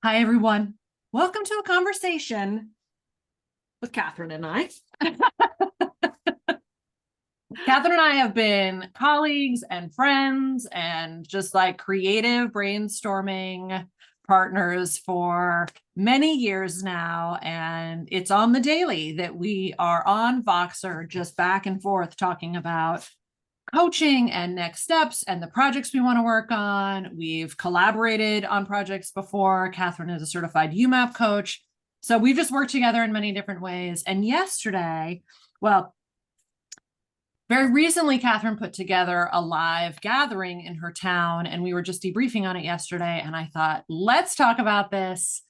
Hi, everyone. Welcome to a conversation with Catherine and I. Catherine and I have been colleagues and friends and just like creative brainstorming partners for many years now. And it's on the daily that we are on Voxer, just back and forth talking about coaching and next steps and the projects we want to work on. We've collaborated on projects before. Catherine is a certified UMAP coach. So we've just worked together in many different ways. And yesterday, well, very recently, Catherine put together a live gathering in her town, and we were just debriefing on it yesterday. And I thought, let's talk about this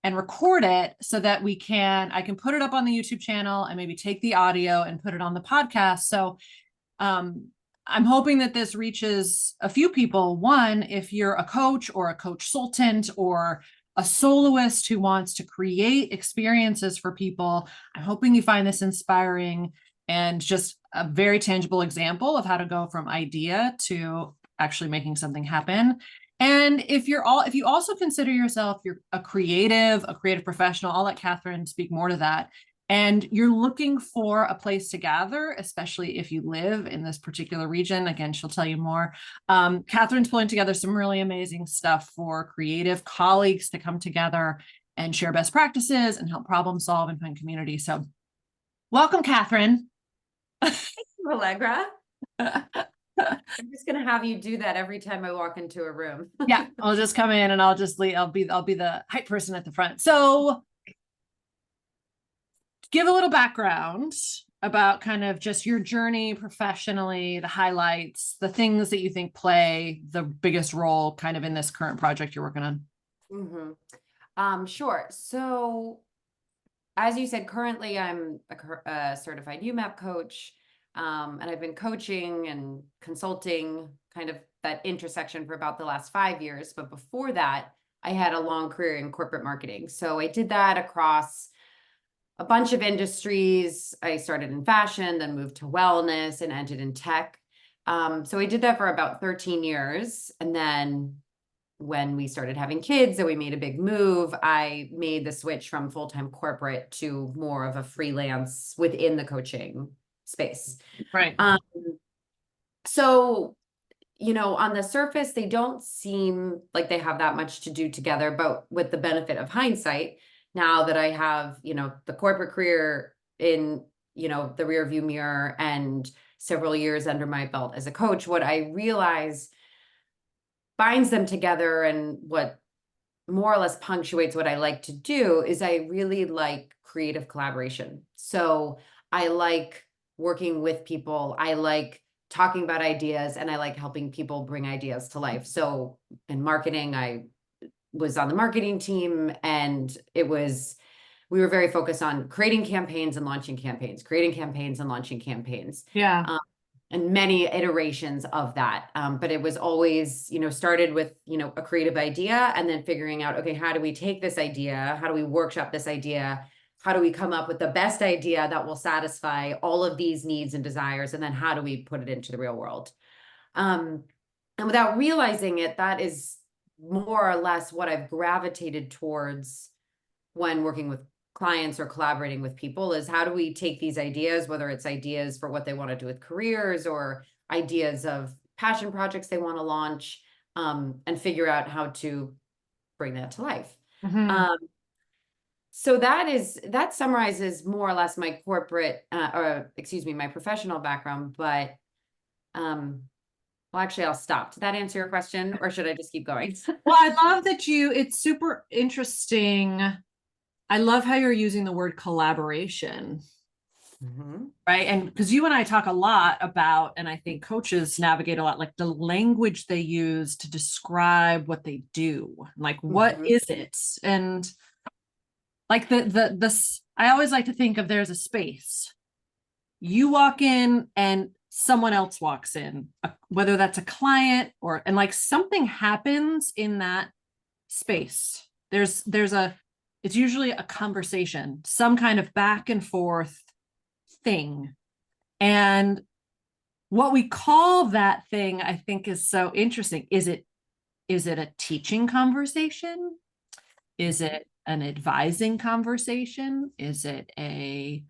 and record it so that I can put it up on the YouTube channel and maybe take the audio and put it on the podcast. So I'm hoping that this reaches a few people. One, if you're a coach or a coach consultant or a soloist who wants to create experiences for people, I'm hoping you find this inspiring and just a very tangible example of how to go from idea to actually making something happen. And if you also consider yourself a creative professional, I'll let Catherine speak more to that. And you're looking for a place to gather, especially if you live in this particular region. Again, she'll tell you more. Catherine's pulling together some really amazing stuff for creative colleagues to come together and share best practices and help problem solve and find community. So welcome, Catherine. Allegra. I'm just gonna have you do that every time I walk into a room. Yeah, I'll just come in and I'll be the hype person at the front. So give a little background about kind of just your journey professionally, the highlights, the things that you think play the biggest role kind of in this current project you're working on. Sure. So as you said, currently I'm a certified UMAP coach, and I've been coaching and consulting kind of that intersection for about the last 5 years. But before that, I had a long career in corporate marketing. So I did that across a bunch of industries. I started in fashion, then moved to wellness and ended in tech. So I did that for about 13 years. And then when we started having kids and we made a big move, I made the switch from full-time corporate to more of a freelance within the coaching space. Right. So, on the surface, they don't seem like they have that much to do together, but with the benefit of hindsight, now that I have, the corporate career in, the rear view mirror and several years under my belt as a coach, what I realize binds them together and what more or less punctuates what I like to do is I really like creative collaboration. So I like working with people. I like talking about ideas and I like helping people bring ideas to life. So in marketing, I was on the marketing team and we were very focused on creating campaigns and launching campaigns, creating campaigns and launching campaigns. Yeah. And many iterations of that. But it was always, started with, a creative idea and then figuring out, okay, how do we take this idea? How do we workshop this idea? How do we come up with the best idea that will satisfy all of these needs and desires? And then how do we put it into the real world? And without realizing it, that is more or less what I've gravitated towards when working with clients or collaborating with people is how do we take these ideas, whether it's ideas for what they want to do with careers or ideas of passion projects they want to launch, and figure out how to bring that to life. So that summarizes more or less my corporate, my professional background, but well, actually, I'll stop. Did that answer your question or should I just keep going? Well, I love that it's super interesting. I love how you're using the word collaboration, right? And because you and I talk a lot about, and I think coaches navigate a lot, like the language they use to describe what they do, like what is it? And like I always like to think of there's a space. You walk in and someone else walks in, whether that's a client and like something happens in that space. It's usually a conversation, some kind of back and forth thing. And what we call that thing, I think is so interesting. Is it a teaching conversation? Is it an advising conversation? Is it a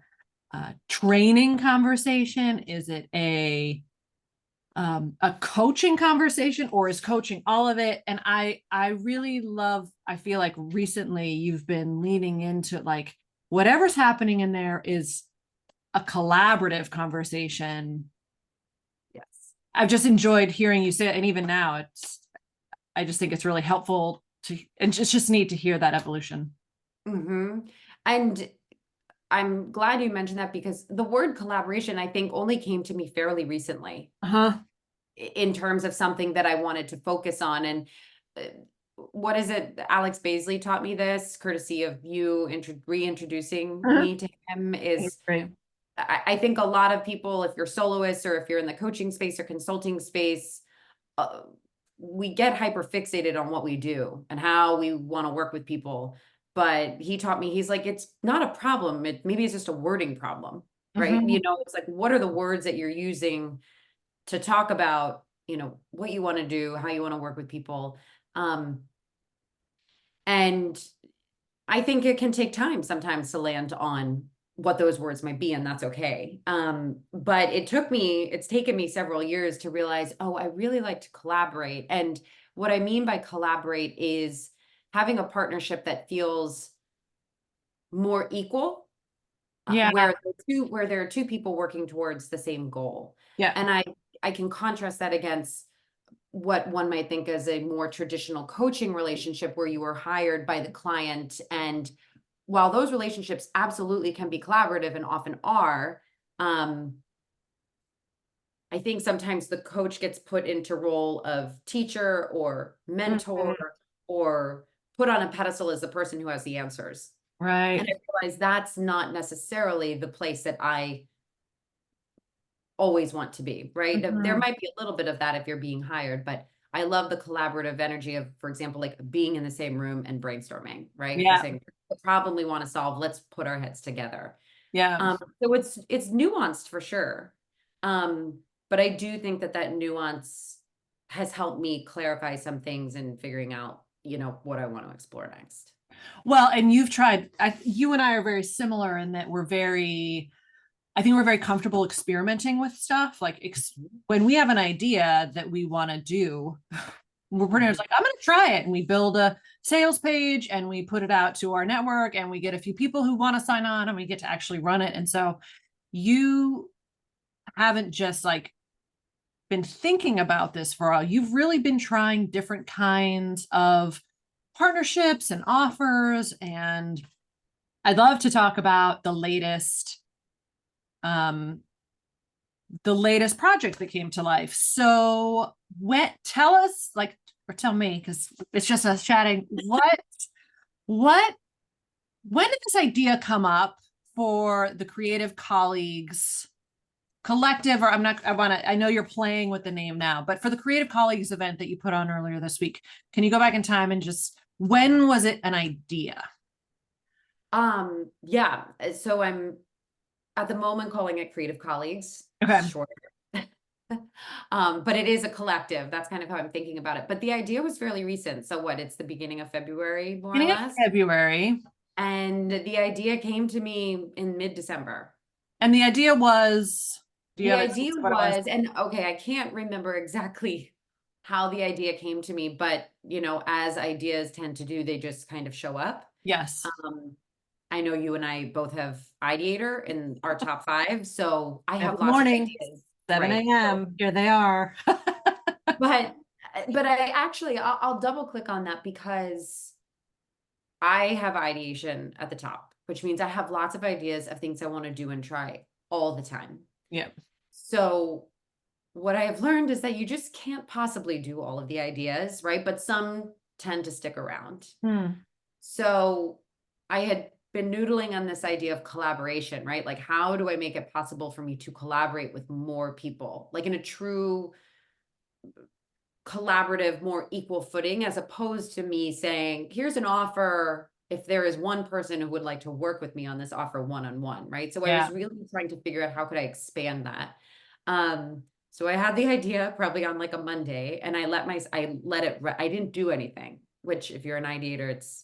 training conversation? Is it a coaching conversation, or is coaching all of it? And I really love, I feel like recently you've been leaning into like whatever's happening in there is a collaborative conversation. Yes. I've just enjoyed hearing you say it, and even now I just think it's really helpful to, and it's just neat to hear that evolution. And I'm glad you mentioned that, because the word collaboration, I think, only came to me fairly recently Uh-huh. in terms of something that I wanted to focus on. And uh, what is it? Alex Baisley taught me this, courtesy of you reintroducing Uh-huh. me to him, is Great. I think a lot of people, if you're soloists or if you're in the coaching space or consulting space, uh, we get hyper fixated on what we do and how we want to work with people. But he taught me, he's like, it's not a problem. Maybe it's just a wording problem, right? Mhm. It's like, what are the words that you're using to talk about, what you want to do, how you want to work with people. And I think it can take time sometimes to land on what those words might be, and that's okay. But it's taken me several years to realize, oh, I really like to collaborate. And what I mean by collaborate is having a partnership that feels more equal, Yeah. where there are two people working towards the same goal. Yeah. And I can contrast that against what one might think as a more traditional coaching relationship, where you are hired by the client. And while those relationships absolutely can be collaborative and often are, I think sometimes the coach gets put into role of teacher or mentor, Mhm. or put on a pedestal as the person who has the answers. And Right. I realize that's not necessarily the place that I always want to be, right? There Mhm. might be a little bit of that if you're being hired, but I love the collaborative energy of, for example, like being in the same room and brainstorming, right? We're Yeah. saying the problem we want to solve, let's put our heads together. Yeah. So it's nuanced for sure. But I do think that nuance has helped me clarify some things and figuring out, what I want to explore next. Well, and you've tried, you and I are very similar in that I think we're very comfortable experimenting with stuff. Like when we have an idea that we want to do, we're pretty much Mhm. like, I'm going to try it. And we build a sales page and we put it out to our network and we get a few people who want to sign on and we get to actually run it. And so you haven't just like been thinking about this for a while. You've really been trying different kinds of partnerships and offers. And I'd love to talk about um, the latest project that came to life. So tell us, like, or tell me, because it's just us chatting, what, when did this idea come up for the Creative Colleagues Collective? Or I know you're playing with the name now, but for the Creative Colleagues event that you put on earlier this week, can you go back in time and just, when was it an idea? Yeah. So I'm at the moment calling it Creative Colleagues. Okay. Sure. But it is a collective. That's kind of how I'm thinking about it. But the idea was fairly recent. So it's the beginning of February, more or Beginning of less. February. And the idea came to me in mid-December. And the idea was, do you The have a idea sense of what it was? was, and okay, I can't remember exactly how the idea came to me, but as ideas tend to do, they just kind of show up. Yes. Um, I know you and I both have Ideator in our top 5, so I have Every lots of morning, ideas, 7 right? So, a.m. Here they are. but I actually I'll double click on that, because I have ideation at the top, which means I have lots of ideas of things I want to do and try all the time. Yeah. So what I have learned is that you just can't possibly do all of the ideas, right? But some tend to stick around. Hmm. So I had been noodling on this idea of collaboration, right? Like, how do I make it possible for me to collaborate with more people, like in a true collaborative, more equal footing, as opposed to me saying, here's an offer. If there is one person who would like to work with me on this offer one-on-one, right? So I Yeah. was really trying to figure out how could I expand that. So I had the idea probably on like a Monday, and I let it, I didn't do anything, which if you're an ideator, it's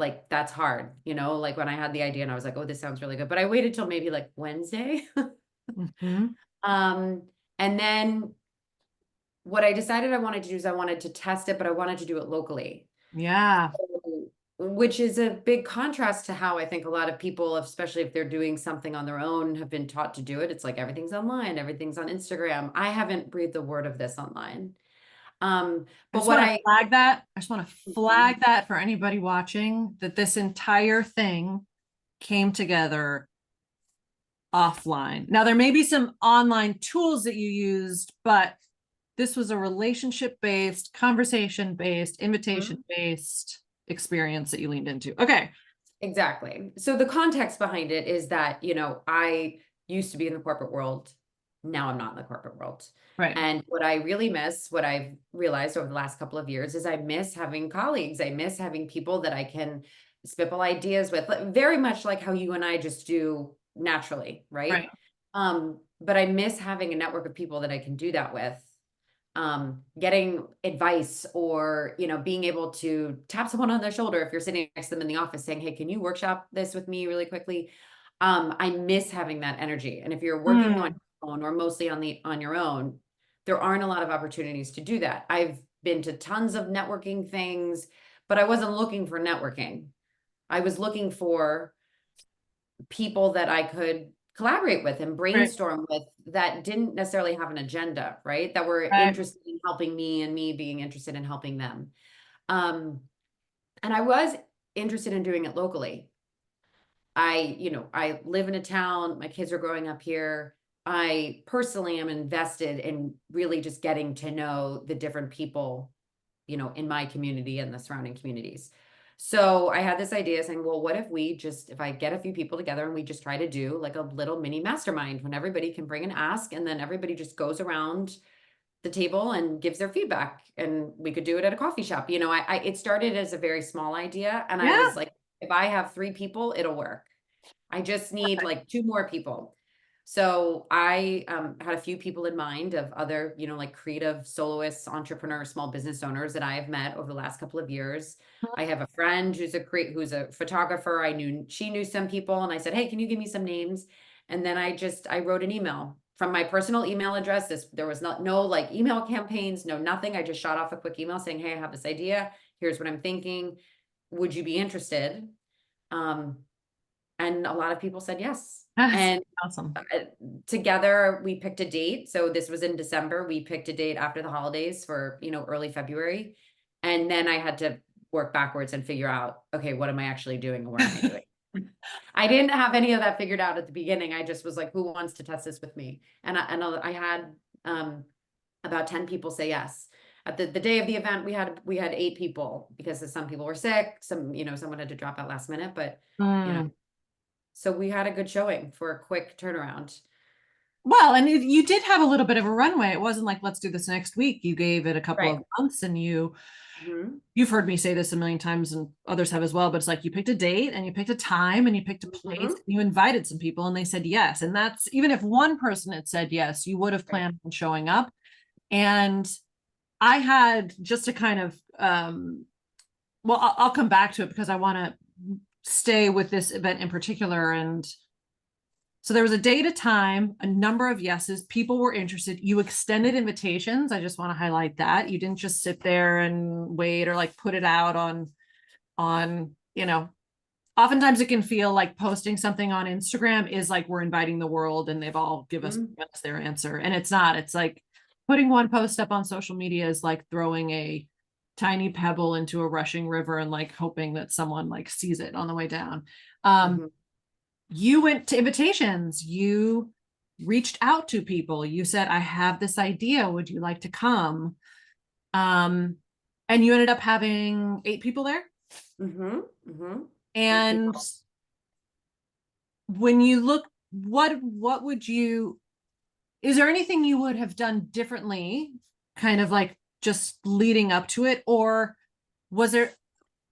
like, that's hard, like when I had the idea and I was like, oh, this sounds really good. But I waited till maybe like Wednesday. Mhm. Um, and then what I decided I wanted to do is I wanted to test it, but I wanted to do it locally. Yeah. Which is a big contrast to how I think a lot of people, especially if they're doing something on their own, have been taught to do it. It's like everything's online, everything's on Instagram. I haven't breathed a word of this online. I But just what want to I flag that. I just want to Mhm. flag that for anybody watching, that this entire thing came together offline. Now, there may be some online tools that you used, but this was a relationship-based, conversation-based, invitation-based experience that you leaned into. Okay. Exactly. So the context behind it is that, I used to be in the corporate world. Now I'm not in the corporate world. Right. And what I really miss, what I've realized over the last couple of years is I miss having colleagues. I miss having people that I can spitball ideas with, very much like how you and I just do naturally, right? Right. But I miss having a network of people that I can do that with, getting advice, or being able to tap someone on their shoulder if you're sitting next to them in the office saying, hey, can you workshop this with me really quickly? I miss having that energy. And if you're working on Mm, your own, or mostly on your own, there aren't a lot of opportunities to do that. I've been to tons of networking things, but I wasn't looking for networking. I was looking for people that I could collaborate with and right. brainstorm with, that didn't necessarily have an agenda, right? That were Right. interested in helping me and me being interested in helping them. Um, and I was interested in doing it locally. I live in a town, my kids are growing up here. I personally am invested in really just getting to know the different people, in my community and the surrounding communities. So I had this idea saying, well, what if I get a few people together and we just try to do like a little mini mastermind, when everybody can bring an ask, and then everybody just goes around the table and gives their feedback, and we could do it at a coffee shop. It started as a very small idea, and I Yeah. was like, if I have 3 people, it'll work. I just need Perfect. like 2 more people. So I had a few people in mind of other, like creative soloists, entrepreneurs, small business owners that I have met over the last couple of years. I have a friend who's a photographer. She knew some people, and I said, hey, can you give me some names? And then I wrote an email from my personal email address. There was no like email campaigns, no nothing. I just shot off a quick email saying, hey, I have this idea. Here's what I'm thinking. Would you be interested? Um, and a lot of people said yes. That's And awesome. together we picked a date. So this was in December. We picked a date after the holidays for, early February. And then I had to work backwards and figure out, okay, what am I actually doing and where am I doing? I didn't have any of that figured out at the beginning. I just was like, who wants to test this with me? And I had um, about 10 people say yes. At the day of the event, we had 8 people, because some people were sick, someone had to drop out last minute, but you know, Mm. so we had a good showing for a quick turnaround. Well, and you did have a little bit of a runway. It wasn't like, let's do this next week. You gave it a couple of Right. months, and Mhm. you've heard me say this a million times, and others have as well, but it's like you picked a date and you picked a time and you picked a place, Mhm. and you invited some people and they said yes. And that's, even if one person had said yes, you would have Right. planned on showing up. And I had just to kind of well, I'll come back to it because I want to stay with this event in particular. And so there was a date, a time, a number of yeses. People were interested. You extended invitations. I just want to highlight that. You didn't just sit there and wait, or like put it out on, oftentimes it can feel like posting something on Instagram is like we're inviting the world and they've all given Mhm. us their answer. And it's not. It's like putting one post up on social media is like throwing a tiny pebble into a rushing river and like hoping that someone like sees it on the way down. Um, Mhm. you went to invitations. You reached out to people. You said, I have this idea. Would you like to come? Um, and you ended up having 8 people there. Mhm. Mhm. 8 And people. when you look, what would you, is there anything you would have done differently, kind of like just leading up to it? Or was there,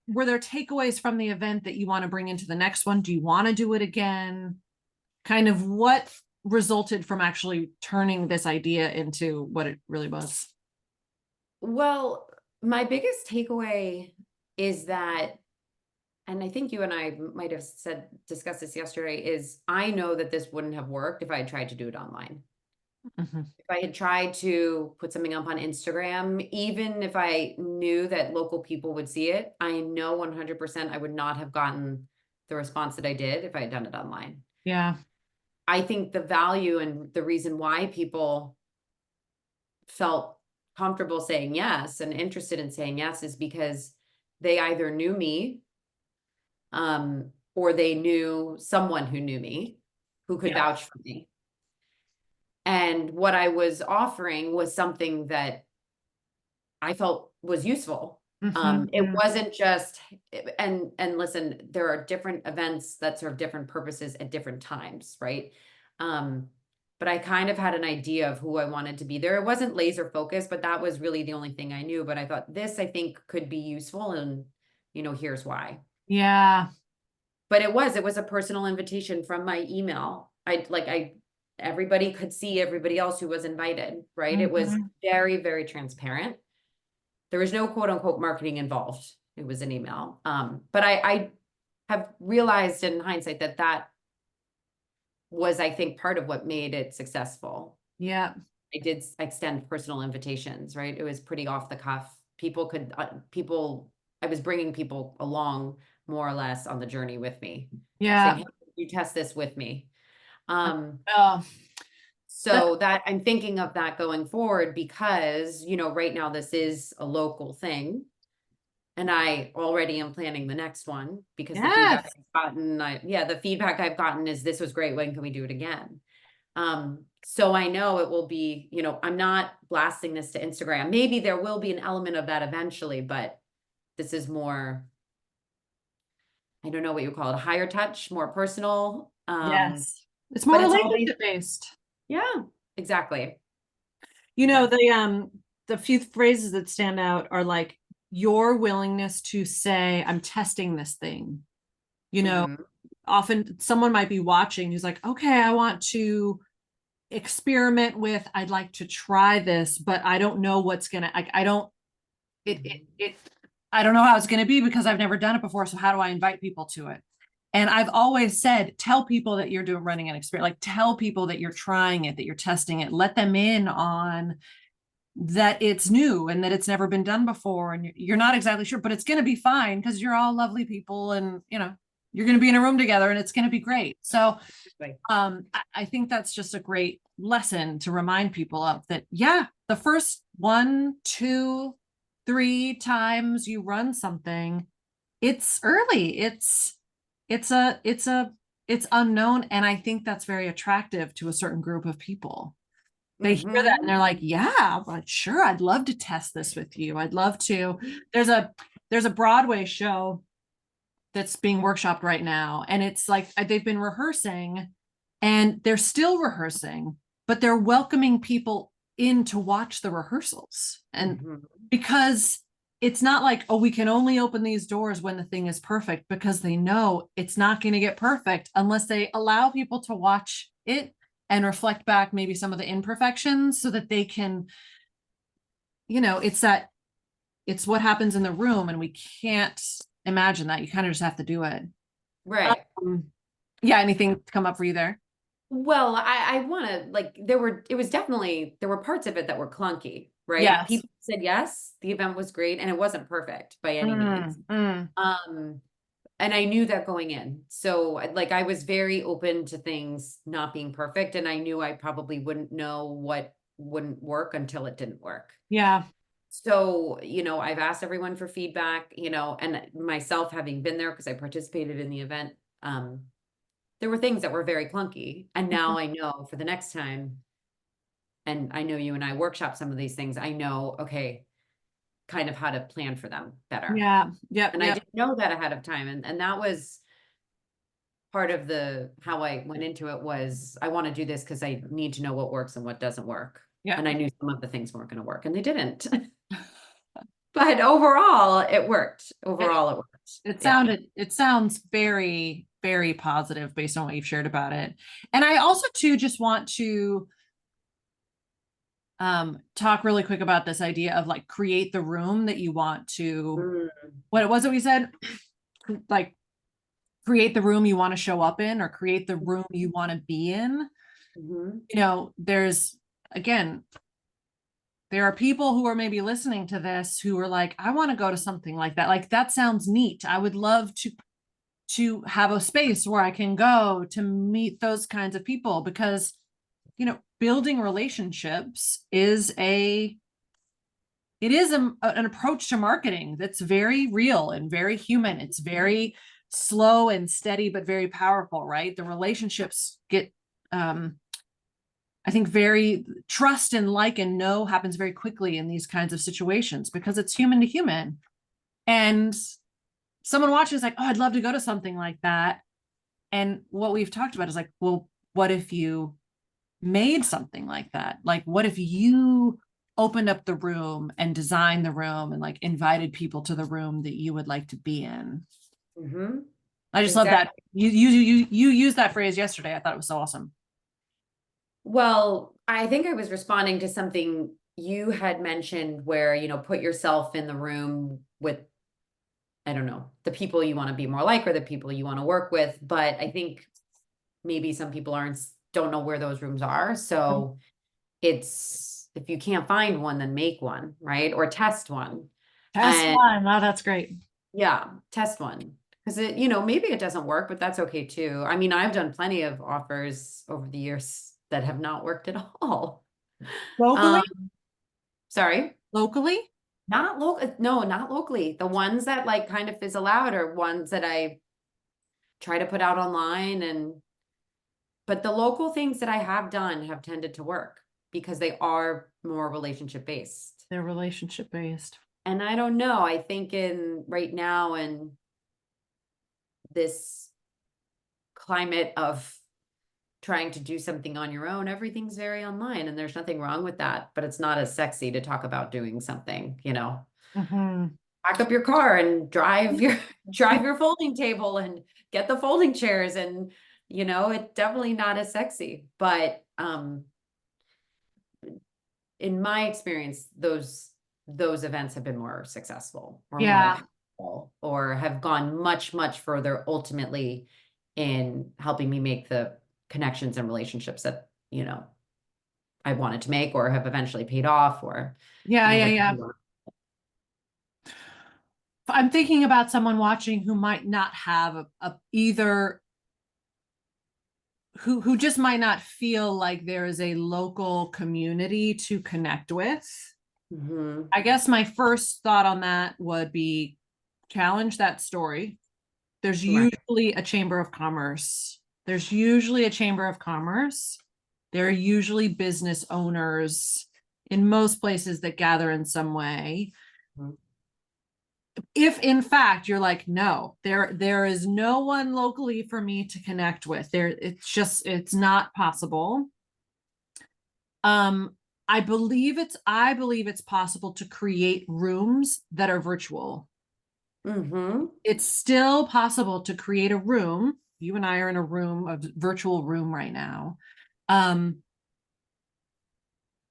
were there takeaways from the event that you want to bring into the next one? Do you want to do it again? Kind of what resulted from actually turning this idea into what it really was? Well, my biggest takeaway is that and I think you and I might have discussed this yesterday, is I know that this wouldn't have worked if I had tried to do it online. Mhm. If I had tried to put something up on Instagram, even if I knew that local people would see it, I know 100% I would not have gotten the response that I did if I had done it online. Yeah. I think the value and the reason why people felt comfortable saying yes and interested in saying yes is because they either knew me, or they knew someone who knew me, who could Yeah. vouch for me. And what I was offering was something that I felt was useful. It Mhm. wasn't just, and listen, there are different events that serve different purposes at different times, right? Um, but I kind of had an idea of who I wanted to be there. It wasn't laser focused, but that was really the only thing I knew. But I thought this, I think, could be useful, and here's why. Yeah. But it was a personal invitation from my email. Everybody could see everybody else who was invited, right? It was Mhm. very, very transparent. There was no quote unquote marketing involved. It was an email. But I have realized in hindsight that that was, I think, part of what made it successful. Yeah. I did extend personal invitations, right? It was pretty off the cuff. I was bringing people along more or less on the journey with me, saying, Yeah. hey, you test this with me. Um, Oh, that, so that I'm thinking of that going forward because, right now this is a local thing. And I already am planning the next one because the feedback yes. the feedback I've gotten is this was great. When can we do it again? So I know it will be, I'm not blasting this to Instagram. Maybe there will be an element of that eventually, but this is more, I don't know what you call it, higher touch, more personal. Yes. It's more But it's all these, relationship based. yeah, exactly. You know, Exactly. the few phrases that stand out are like your willingness to say, I'm testing this thing. You know, Mhm. often someone might be watching who's like, okay, I want to experiment with, I'd like to try this, but I don't know what's gonna, like, I don't, Mhm. I don't know how it's gonna be because I've never done it before. So how do I invite people to it? And I've always said, tell people that you're running an experiment, like tell people that you're trying it, that you're testing it, let them in on that it's new and that it's never been done before. And you're not exactly sure, but it's going to be fine because you're all lovely people and, you're going to be in a room together and it's going to be great. So Like, I think that's just a great lesson to remind people of that. Yeah, the first 1, 2, 3 times you run something, it's early. It's a, it's a, it's unknown. And I think that's very attractive to a certain group of people. They hear that and mhm. they're like, yeah, well, sure, I'd love to test this with you. I'd love to. There's a, there's a Broadway show that's being workshopped right now. And it's like they've been rehearsing and they're still rehearsing, but they're welcoming people in to watch the rehearsals. And Mhm. because it's not like, oh, we can only open these doors when the thing is perfect, because they know it's not going to get perfect unless they allow people to watch it and reflect back maybe some of the imperfections so that they can, it's what happens in the room and we can't imagine that. You kind of just have to do it. Right. Um, yeah, anything come up for you there? Well, I want to, like, it was definitely, there were parts of it that were clunky, right? Yes. People said yes, the event was great, and it wasn't perfect by any means. Mm, mm. Um, and I knew that going in. So, I was very open to things not being perfect, and I knew I probably wouldn't know what wouldn't work until it didn't work. Yeah. So, I've asked everyone for feedback, and myself having been there because I participated in the event, there were things that were very clunky. And now I know for the next time, and I know you and I workshop some of these things, I know, okay, kind of how to plan for them better. Yeah. Yep. And I Yep. didn't know that ahead of time. And that was part of how I went into it was I want to do this because I need to know what works and what doesn't work. Yep. And I knew some of the things weren't going to work and they didn't. But overall, it worked. It, Overall, it worked. Yeah. it sounds very, very positive based on what you've shared about it. And I also too just want to talk really quick about this idea of like create the room that you want to, Mm. what was it we said? like create the room you want to show up in or create the room you want to be in. Mhm. You know, again, there are people who are maybe listening to this who are like, I want to go to something like that. Like, that sounds neat. I would love to have a space where I can go to meet those kinds of people, because, you know, building relationships an approach to marketing that's very real and very human. It's very slow and steady, but very powerful, right? The relationships get, I think, very trust and like and know happens very quickly in these kinds of situations because it's human to human. And someone watches like, oh, I'd love to go to something like that. And what we've talked about is like, well, what if you made something like that? Like, what if you opened up the room and designed the room and like invited people to the room that you would like to be in? Mhm. I just love that Exactly. you used that phrase yesterday. I thought it was so awesome. Well, I think I was responding to something you had mentioned where, put yourself in the room with, I don't know, the people you want to be more like or the people you want to work with. But I think maybe some people don't know where those rooms are. So it's, if you can't find one, then make one, right? Or test one. Test And one. Wow, that's great. yeah, test one. Because maybe it doesn't work, but that's okay too. I mean, I've done plenty of offers over the years that have not worked at all. Locally? Um, sorry, Locally? not local. No, not locally. The ones that like kind of fizzle out are ones that I try to put out online, but the local things that I have done have tended to work because they are more relationship based. They're relationship based. And I don't know, I think in right now in this climate of trying to do something on your own, everything's very online and there's nothing wrong with that, but it's not as sexy to talk about doing something, Mm-hmm. pack up your car and drive your drive your folding table and get the folding chairs and it's definitely not as sexy, but in my experience those events have been more successful or more Yeah. impactful or have gone much further ultimately in helping me make the connections and relationships that I wanted to make or have eventually paid off or Yeah, yeah, what yeah. I'm thinking about someone watching who might not have a either who just might not feel like there is a local community to connect with. Mhm. I guess my first thought on that would be challenge that story. There's Right. usually a chamber of commerce. There's usually a chamber of commerce. There are usually business owners in most places that gather in some way. Mhm. If in fact you're like, no, there is no one locally for me to connect with, it's not possible. um I believe it's possible to create rooms that are virtual. Mhm. It's still possible to create a room. You and I are in a virtual room right now, um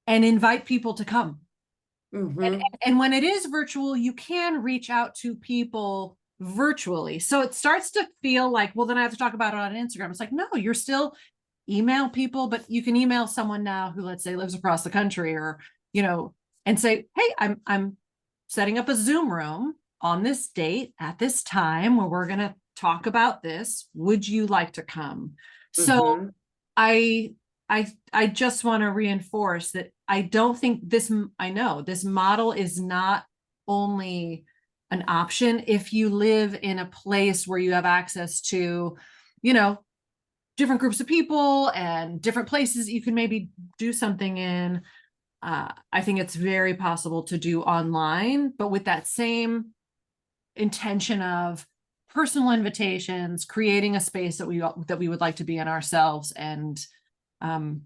and invite people to come. And, Mhm. and when it is virtual, you can reach out to people virtually. So it starts to feel like, well, then I have to talk about it on Instagram. It's like, no, you're still email people, but you can email someone now who, let's say, lives across the country, or, and say, hey, I'm setting up a Zoom room on this date at this time where we're going to talk about this. Would you like to come? So Mhm. I I just want to reinforce that I don't think I know this model is not only an option if you live in a place where you have access to, you know, different groups of people and different places you can maybe do something in. I think it's very possible to do online, but with that same intention of personal invitations, creating a space that we would like to be in ourselves, and um,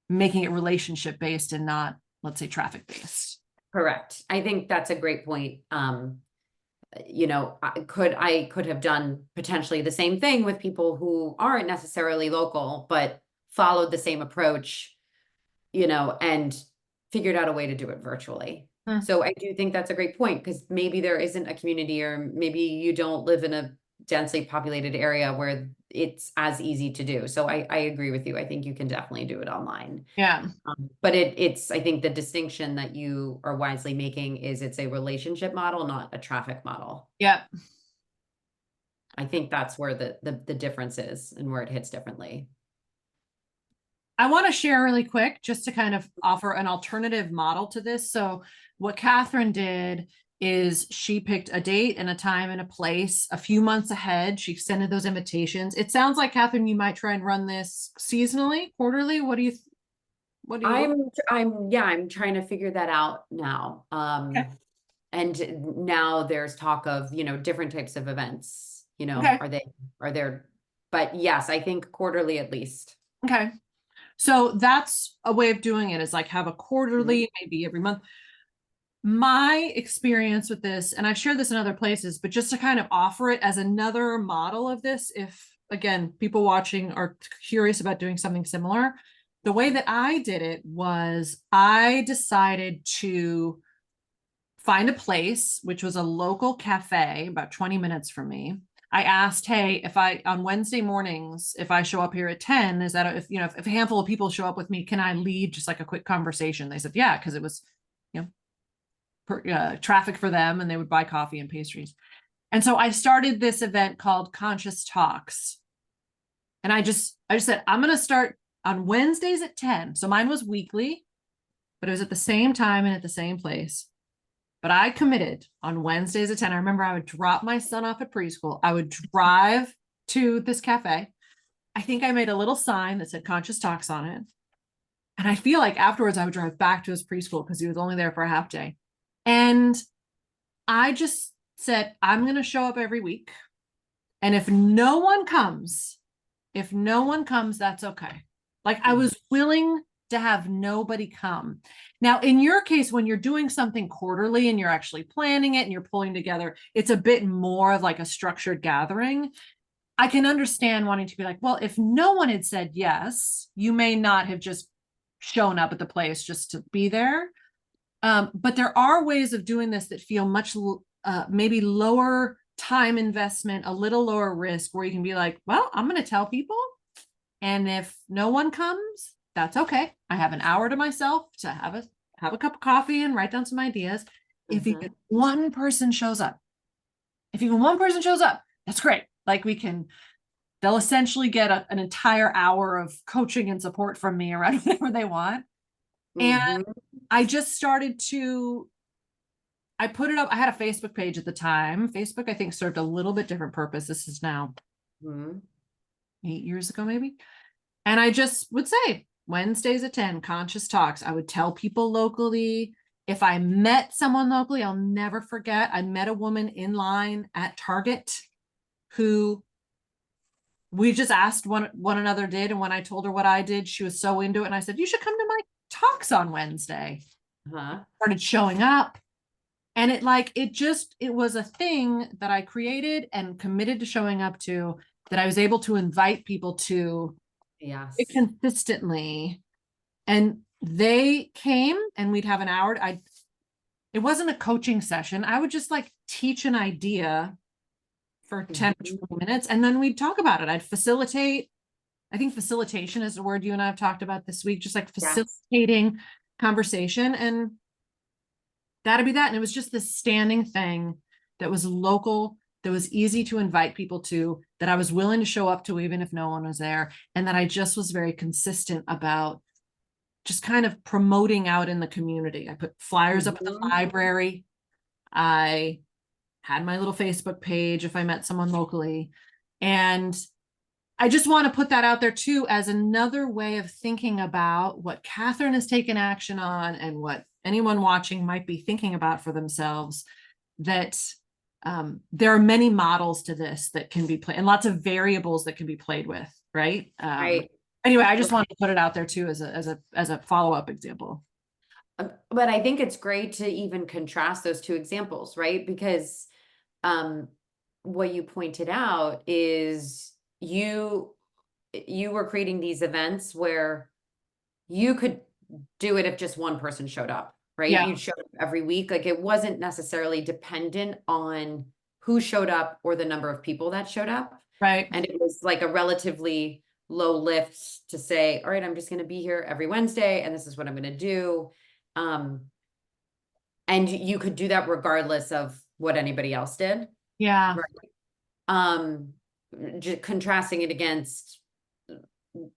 making it relationship based and not, let's say, traffic based. Correct. I think that's a great point. I could have done potentially the same thing with people who aren't necessarily local, but followed the same approach, and figured out a way to do it virtually. Hmm. So I do think that's a great point because maybe there isn't a community or maybe you don't live in a densely populated area where it's as easy to do. So I agree with you. I think you can definitely do it online. Yeah. But it's, I think the distinction that you are wisely making is it's a relationship model, not a traffic model. Yeah. I think that's where the difference is and where it hits differently. I want to share really quick just to kind of offer an alternative model to this. So what Catherine did is she picked a date and a time and a place a few months ahead. She extended those invitations. It sounds like, Catherine, you might try and run this seasonally, quarterly. What do you? I'm trying to figure that out now. Okay. And now there's talk of, different types of events, Okay. are there, but yes, I think quarterly at least. Okay. So that's a way of doing it, is like have a quarterly, maybe every month. My experience with this, and I've shared this in other places, but just to kind of offer it as another model of this, if again, people watching are curious about doing something similar, the way that I did it was I decided to find a place, which was a local cafe about 20 minutes from me. I asked, hey, if I on Wednesday mornings, if I show up here at 10, is that if a handful of people show up with me, can I lead just like a quick conversation? They said, yeah, because it was, traffic for them, and they would buy coffee and pastries. And so I started this event called Conscious Talks. And I just said, I'm going to start on Wednesdays at 10. So mine was weekly, but it was at the same time and at the same place. But I committed on Wednesdays at 10. I remember I would drop my son off at preschool. I would drive to this cafe. I think I made a little sign that said Conscious Talks on it. And I feel like afterwards I would drive back to his preschool because he was only there for a half day. And I just said, I'm going to show up every week. And if no one comes, that's okay. Like I was willing to have nobody come. Now, in your case, when you're doing something quarterly and you're actually planning it and you're pulling together, it's a bit more of like a structured gathering. I can understand wanting to be like, well, if no one had said yes, you may not have just shown up at the place just to be there. But there are ways of doing this that feel much maybe lower time investment, a little lower risk, where you can be like, well, I'm going to tell people. And if no one comes, that's okay. I have an hour to myself to have a cup of coffee and write down some ideas. If even one person shows up, that's great. Like they'll essentially get an entire hour of coaching and support from me around whatever they want. And I just started I put it up. I had a Facebook page at the time. Facebook, I think, served a little bit different purpose. This is now 8 years ago, maybe. And I just would say Wednesdays at 10, Conscious Talks. I would tell people locally. If I met someone locally, I'll never forget. I met a woman in line at Target who we just asked one another did. And when I told her what I did, she was so into it. And I said, you should come to my talks on Wednesday. Started showing up. And it was a thing that I created and committed to showing up to, that I was able to invite people to consistently. And they came and we'd have an hour. It wasn't a coaching session. I would just like teach an idea for 10 or 20 minutes. And then we'd talk about it. I'd facilitate. I think facilitation is the word you and I have talked about this week, just like facilitating conversation, and that'd be that. And it was just this standing thing that was local, that was easy to invite people to, that I was willing to show up to even if no one was there. And that I just was very consistent about just kind of promoting out in the community. I put flyers up at the library. I had my little Facebook page if I met someone locally. And I just want to put that out there too, as another way of thinking about what Catherine has taken action on and what anyone watching might be thinking about for themselves, that there are many models to this that can be played and lots of variables that can be played with. Right. Anyway, I just wanted to put it out there too, as a follow-up example. But I think it's great to even contrast those two examples, right? Because what you pointed out is you were creating these events where you could do it if just one person showed up, right? Yeah. You'd show up every week. Like it wasn't necessarily dependent on who showed up or the number of people that showed up. Right. And it was like a relatively low lift to say, all right, I'm just going to be here every Wednesday and this is what I'm going to do. And you could do that regardless of what anybody else did. Yeah. Right. Just contrasting it against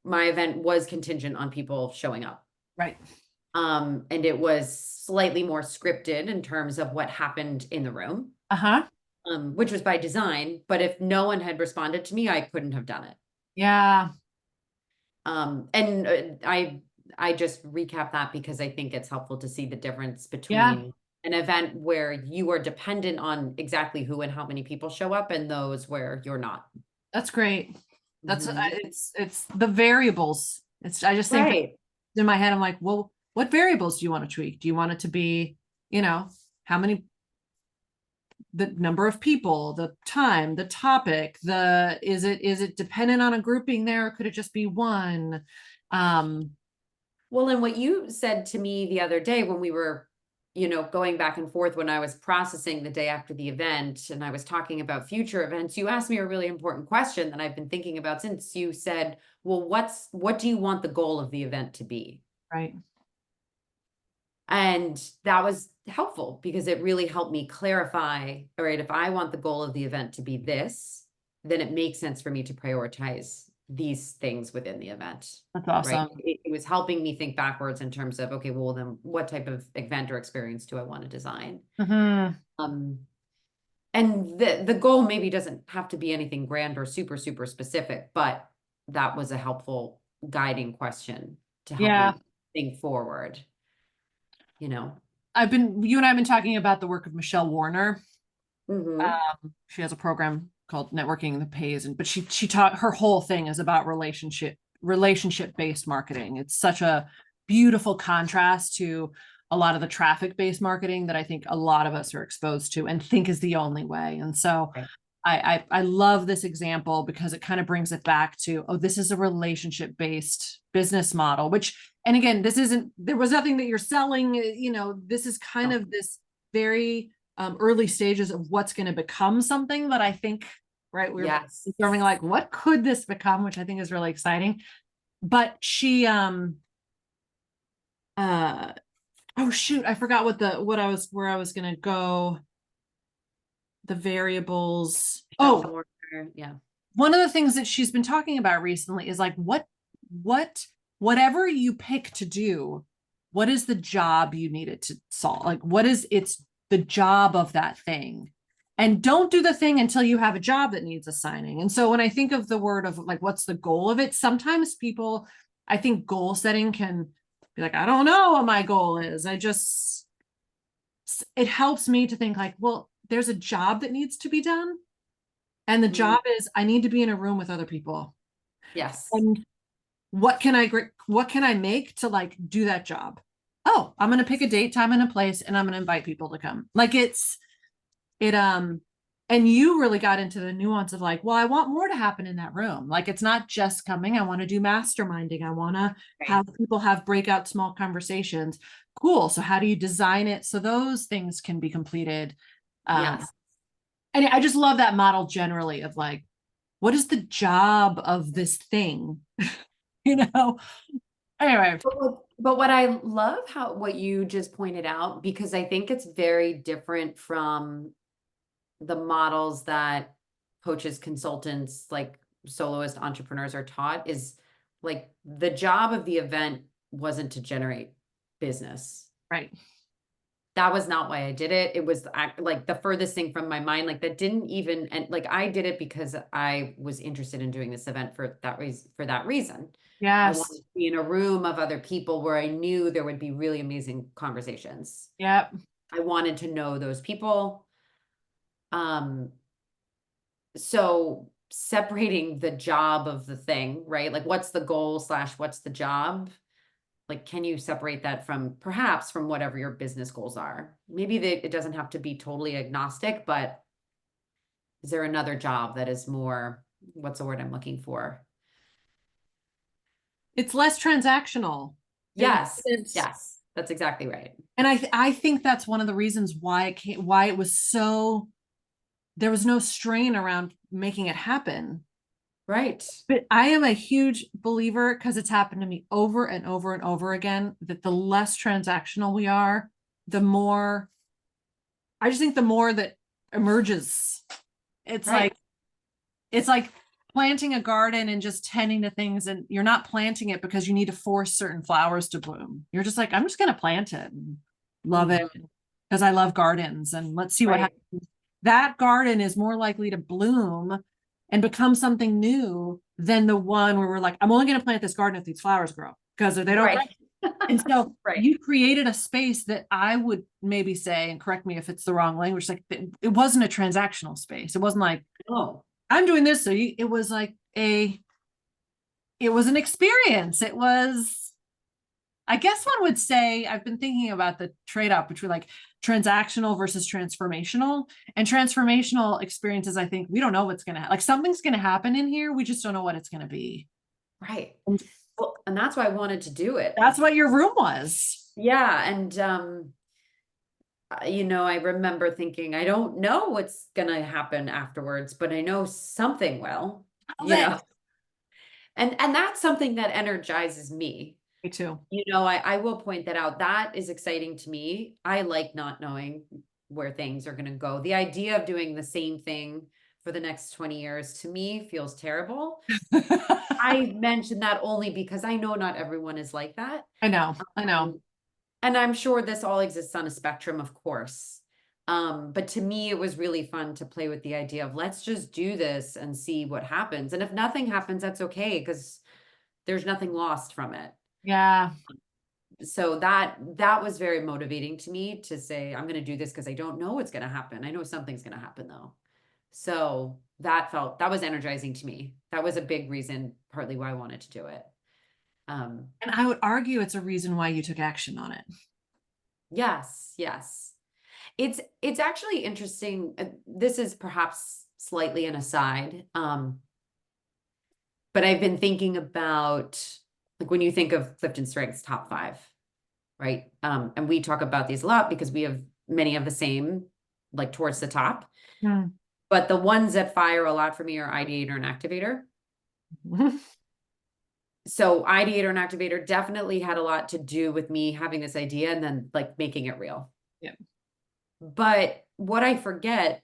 my event was contingent on people showing up. Right. And it was slightly more scripted in terms of what happened in the room. Uh-huh. Which was by design, but if no one had responded to me, I couldn't have done it. Yeah. And I just recap that because I think it's helpful to see the difference Yeah. between an event where you are dependent on exactly who and how many people show up and those where you're not. That's great. That's Mhm. it's the variables. I just think Right. in my head, I'm like, well, what variables do you want to tweak? Do you want it to be, how many, the number of people, the time, the topic, is it dependent on a grouping there? Or could it just be one? Well, and what you said to me the other day when we were, going back and forth when I was processing the day after the event and I was talking about future events, you asked me a really important question that I've been thinking about since. You said, well, what do you want the goal of the event to be? Right. And that was helpful because it really helped me clarify, all right, if I want the goal of the event to be this, then it makes sense for me to prioritize these things within the event. That's Right. awesome. It was helping me think backwards in terms of, okay, well, then what type of event or experience do I want to design? Mhm. And the goal maybe doesn't have to be anything grand or super, super specific, but that was a helpful guiding question to help Yeah. me think forward, you know. You and I have been talking about the work of Michelle Warner. Mhm. She has a program called Networking the Pays, but she taught, her whole thing is about relationship based marketing. It's such a beautiful contrast to a lot of the traffic based marketing that I think a lot of us are exposed to and think is the only way. And so Right. I love this example because it kind of brings it back to, oh, this is a relationship based business model, and again, there was nothing that you're selling, this is kind No. of this very early stages of what's going to become something that I think, right, we're Yes. brainstorming like, what could this become, which I think is really exciting. But she, oh shoot, I forgot where I was going to go. The variables. Oh, Yeah. one of the things that she's been talking about recently is like, whatever you pick to do, what is the job you need it to solve? Like, it's the job of that thing. And don't do the thing until you have a job that needs assigning. And so when I think of the word of like, what's the goal of it? Sometimes people, I think goal setting can be like, I don't know what my goal is. It helps me to think like, well, there's a job that needs to be done. And the job is I need to be in a room with other people. Yes. And what can I make to like do that job? Oh, I'm going to pick a date, time, and a place, and I'm going to invite people to come. Like and you really got into the nuance of like, well, I want more to happen in that room. Like, it's not just coming. I want to do masterminding. I want to have people have breakout small conversations. Cool. So how do you design it so those things can be completed? Yes. And I just love that model generally of like, what is the job of this thing? Anyway. But what I love what you just pointed out, because I think it's very different from the models that coaches, consultants, like soloist entrepreneurs are taught, is like the job of the event wasn't to generate business. Right. That was not why I did it. It was like the furthest thing from my mind. Like that didn't even, and like I did it because I was interested in doing this event for that reason. I Yes. wanted to be in a room of other people where I knew there would be really amazing conversations. Yep. I wanted to know those people. So separating the job of the thing, right? Like what's the goal / what's the job? Like, can you separate that perhaps from whatever your business goals are? Maybe it doesn't have to be totally agnostic, but is there another job that is more, what's the word I'm looking for? It's less transactional. Yes. Yes. That's exactly right. And I think that's one of the reasons why it was so there was no strain around making it happen. Right. But I am a huge believer, because it's happened to me over and over and over again, that the less transactional we are, the more, I just think the more that emerges. It's Right. like, it's like planting a garden and just tending to things, and you're not planting it because you need to force certain flowers to bloom. You're just like, I'm just going to plant it and love it because I love gardens, and let's see what Right. happens. That garden is more likely to bloom and become something new than the one where we're like, I'm only going to plant this garden if these flowers grow, because if they don't grow. Right. And so Right. you created a space that I would maybe say, and correct me if it's the wrong language, like it wasn't a transactional space. It wasn't like, Oh, I'm doing this. So it was like it was an experience. It was, I guess one would say, I've been thinking about the trade-off between like transactional versus transformational. And transformational experiences, I think we don't know what's going to, like something's going to happen in here. We just don't know what it's going to be. right. And Well, and that's why I wanted to do it. that's what your room was. Yeah. And, I remember thinking, I don't know what's gonna happen afterwards, but I know something will, you know, and that's something that energizes me. Me too. I will point that out. That is exciting to me. I like not knowing where things are gonna go. The idea of doing the same thing for the next 20 years to me feels terrible. I mentioned that only because I know not everyone is like that. I know. I know. And I'm sure this all exists on a spectrum, of course. But to me, it was really fun to play with the idea of let's just do this and see what happens. And if nothing happens, that's okay, because there's nothing lost from it. Yeah. So that was very motivating to me to say, I'm going to do this because I don't know what's going to happen. I know something's going to happen though. So that was energizing to me. That was a big reason, partly why I wanted to do it. And I would argue it's a reason why you took action on it. Yes, yes. It's actually interesting. This is perhaps slightly an aside. But I've been thinking about, like, when you think of Clifton Strengths top 5, right? And we talk about these a lot because we have many of the same, like towards the top. Hmm. But the ones that fire a lot for me are ideator and activator. So ideator and activator definitely had a lot to do with me having this idea and then like making it real. Yeah. But what I forget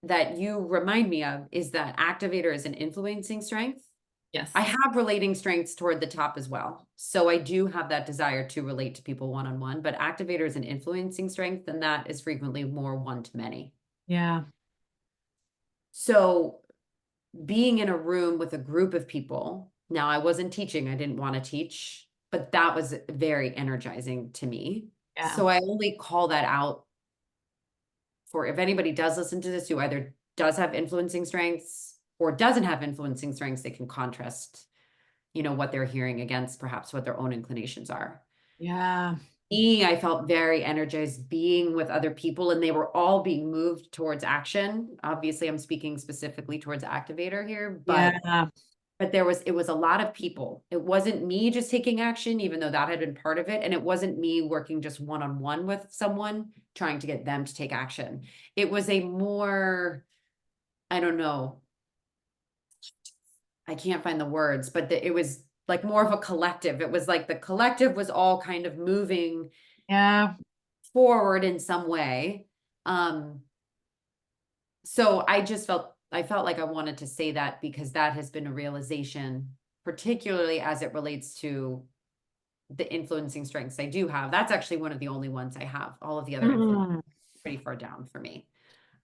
that you remind me of is that activator is an influencing strength. Yes. I have relating strengths toward the top as well. So I do have that desire to relate to people one-on-one, but activator is an influencing strength, and that is frequently more one-to-many. Yeah. So being in a room with a group of people, now I wasn't teaching, I didn't want to teach, but that was very energizing to me. Yeah. So I only call that out for if anybody does listen to this who either does have influencing strengths or doesn't have influencing strengths, they can contrast, what they're hearing against perhaps what their own inclinations are. Yeah. I felt very energized being with other people, and they were all being moved towards action. Obviously, I'm speaking specifically towards activator here, but Yeah. it was a lot of people. It wasn't me just taking action, even though that had been part of it. And it wasn't me working just one-on-one with someone, trying to get them to take action. It was a more, I don't know, I can't find the words, but it was like more of a collective. It was like the collective was all kind of moving Yeah. forward in some way. So I felt like I wanted to say that because that has been a realization, particularly as it relates to the influencing strengths I do have. That's actually one of the only ones I have. All of the other influences pretty far down for me.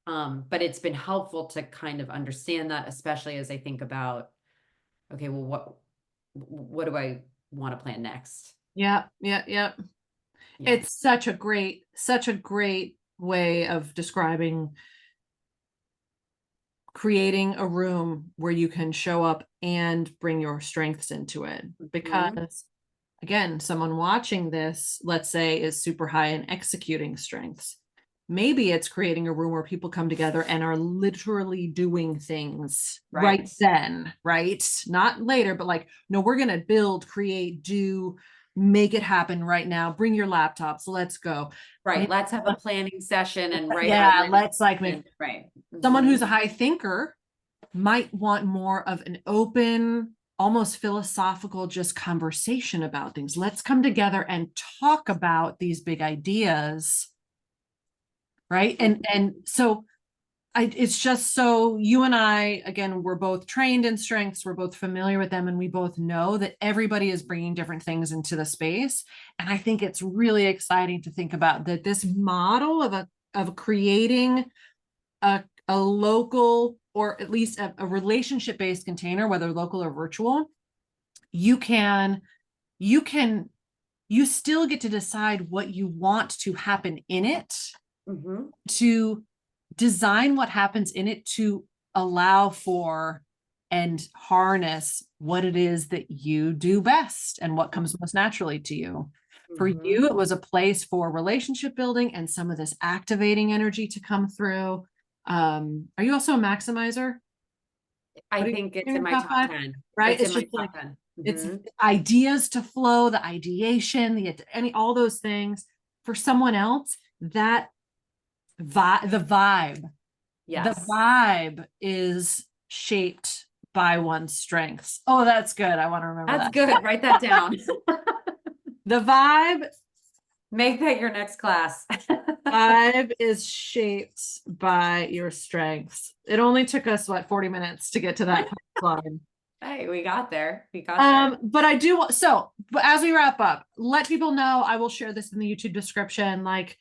But it's been helpful to kind of understand that, especially as I think about, okay, well, what do I want to plan next? Yeah. Yeah. Yeah. Yeah. It's such a great way of describing creating a room where you can show up and bring your strengths into it. Because again, someone watching this, let's say, is super high in executing strengths. Maybe it's creating a room where people come together and are literally doing things right then, right? Not later, but like, no, we're going to build, create, do, make it happen right now. Bring your laptops. Let's go. Right. Maybe- Let's have a planning session and write yeah, outline. let's like make Right. someone Mhm. who's a high thinker might want more of an open, almost philosophical, just conversation about things. Let's come together and talk about these big ideas. Right. And so it's just so you and I, again, we're both trained in strengths. We're both familiar with them. And we both know that everybody is bringing different things into the space. And I think it's really exciting to think about that this model of creating a local, or at least a relationship-based container, whether local or virtual, you still get to decide what you want to happen in it, Mhm. to design what happens in it to allow for and harness what it is that you do best and what comes most naturally to you. For Mhm. you, it was a place for relationship building and some of this activating energy to come through. Are you also a maximizer? I What do you think it's in in your my top top five? 10. Right? It's It's in my just like top 10. it's Mhm. ideas to flow, the ideation, all those things. For someone else, that the Yes. vibe is shaped by one's strengths. Oh, that's good. I want to remember That's that. good. Write that down. The vibe Make that your next class. is shaped by your strengths. It only took us 40 minutes to get to that line. Hey, we got there. We got there. But I do so, but as we wrap up, let people know, I will share this in the YouTube description. Like,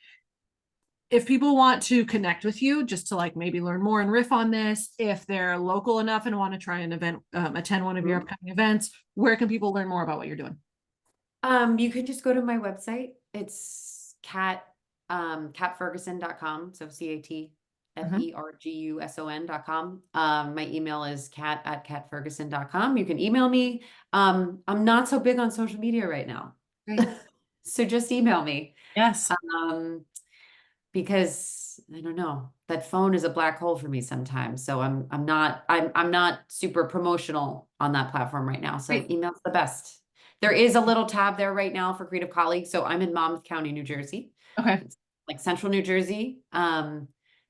if people want to connect with you just to like maybe learn more and riff on this, if they're local enough and want to try an event, attend one of your upcoming events, where can people learn more about what you're doing? You can just go to my website. It's catferguson.com. So CATFERGUSON.com. My email is cat@catferguson.com. You can email me. I'm not so big on social media right now. Great. So just email me. Yes. Because I don't know, that phone is a black hole for me sometimes. So I'm not super promotional on that platform right now. So Great. email's the best. There is a little tab there right now for creative colleagues. So I'm in Monmouth County, New Jersey. Okay. It's like central New Jersey.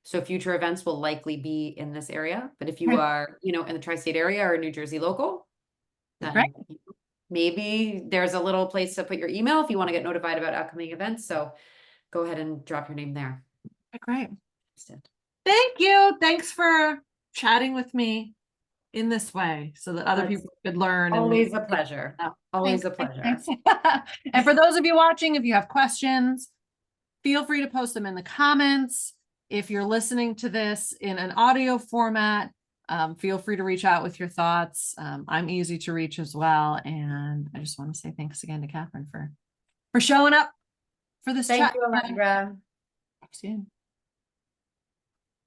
So future events will likely be in this area. But if you Okay. are, in the tri-state area or New Jersey local, then Great. maybe there's a little place to put your email if you want to get notified about upcoming events. So go ahead and drop your name there. Great. Thank you. Thanks for chatting with me in this way so that other people could learn. Always a pleasure. Always a pleasure. Thanks. And for those of you watching, if you have questions, feel free to post them in the comments. If you're listening to this in an audio format, feel free to reach out with your thoughts. I'm easy to reach as well. And I just want to say thanks again to Catherine for showing up for this chat. Thank you, Allegra. Talk soon.